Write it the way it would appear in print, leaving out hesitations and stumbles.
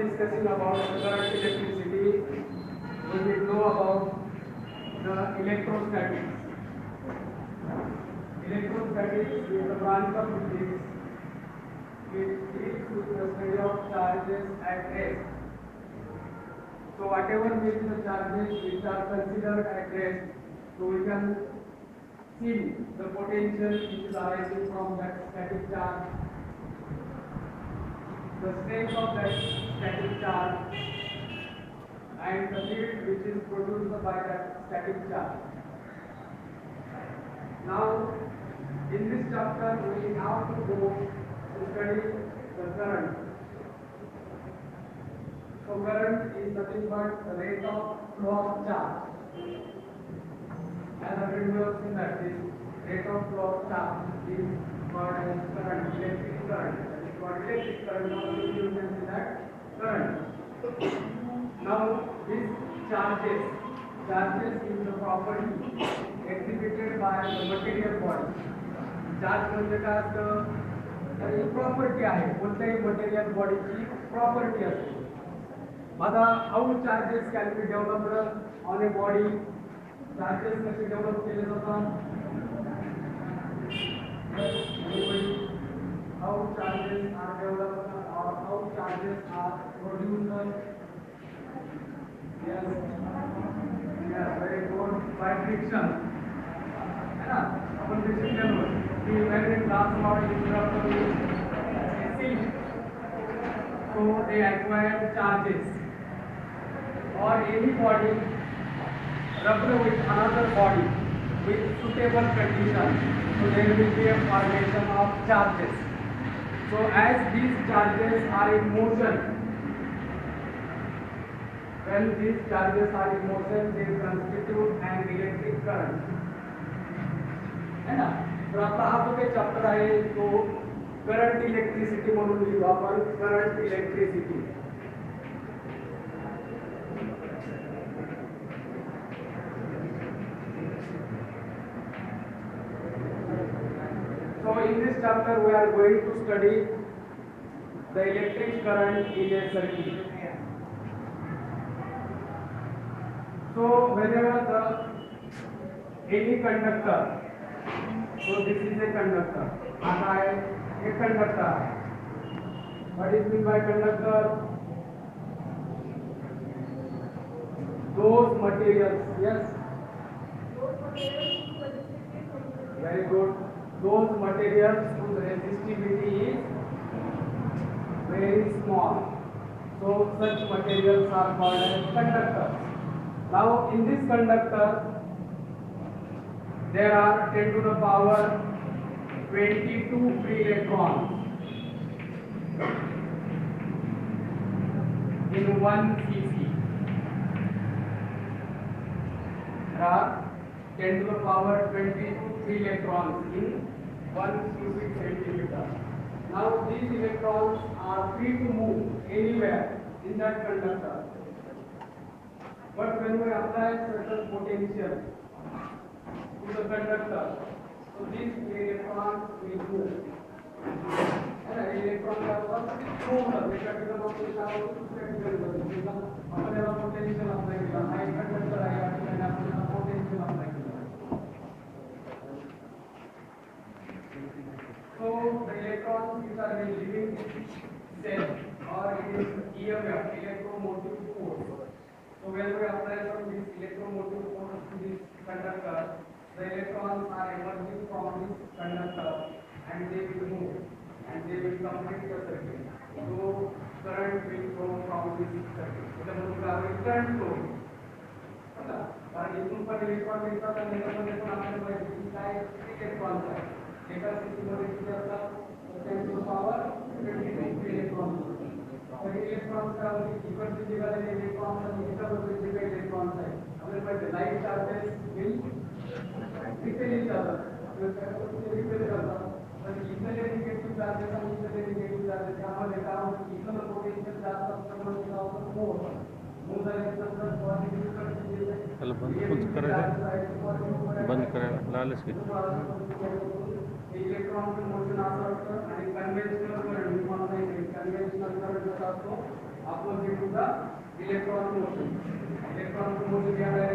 discussing about the current electricity, we will know about the electrostatics. Electrostatics is the branch of physics which deals with the study of charges at rest. So whatever may be the charges which are considered at rest, so we can see the potential which is arising from that static charge, the strength of that static charge, and the field which is produced by that static charge. Now, in this chapter, we have to go to study the current. So, current is nothing but the rate of flow of charge. As already we have seen that this rate of flow of charge is called as current, electric current. That is called electric current. Now, you can see that current. Now, these charges is the property exhibited by the material body. Charge म्हणजे काय असतं तर ही property आहे कोणत्याही material बॉडीची property असते आता how charges can be developed on a body charges कसे डेव्हलप केले जातात हाऊ चार्जेस आर डेव्हलप्ड और how charges are produced yes very good by friction है ना अपन फ्रिक्शन केलं की when it glass rod is rubbed with acid so they acquire charges or any body rubbed with another body with suitable condition so there will be a formation of charges so as these charges are in motion when these charges are in motion they constitute an electric current है ना तर आता हा जो काही chapter आहे तो current electricity म्हणून लिहू आपण current electricity so in this chapter we are going to study the electric current in a circuit so whenever the any conductor so this is a conductor आता है एक conductor what is meant by conductor those materials yes very good those materials whose resistivity is very small so such materials are called as conductors now in this conductor there are 10 to the power 22 free electrons in 1 cc. There are 10 to the power 22 free electrons in 1 cubic centimeter. Now these electrons are free to move anywhere in that conductor. But when we apply certain potential to the conductor, so these electrons will move. And electron का होता है move. एक capital of the क्या होता है capital होता है. अपने वाला potential apply किया. हाई conductor आया मैंने अपने potential apply किया. So the electrons which are in living cell or in EMF electromotive force. So when we apply this electromotive force to this conductor, the electrons are emerging from this conductor and they will move and they will complete the circuit. So current will flow from this circuit. मतलब उनका current flow. है ना? और इतने पर electron मिलता है तो इलेक्ट्रॉन को आपने बोला कि क्या इलेक्ट्रॉन है. एका स्थिति में किया जाता है 10 to the power 22 इलेक्ट्रॉन. और इलेक्ट्रॉन का इक्वल जगह ले इलेक्ट्रॉन का इक्वल जगह इलेक्ट्रॉन है. अगर मैं लाइट चार्जेस will रिपेल जाता रिपेल जाता पण इथले निगेटिव्ह चार्जेस आणि इथले निगेटिव्ह चार्जेस यामध्ये काय होतं इथलं पोटेन्शियल जास्त असल्यामुळे काय होतं मूव्ह होतं मूव्ह झाल्यानंतर पॉझिटिव्ह करते त्याला बंद करायला लागलंच की इलेक्ट्रॉनचं मोशन असं असतं आणि कन्व्हेन्शनल करंट तुम्हाला माहिती आहे कन्व्हेन्शनल करंट कसा असतो opposite to the electron motion. Electron motion क्या है?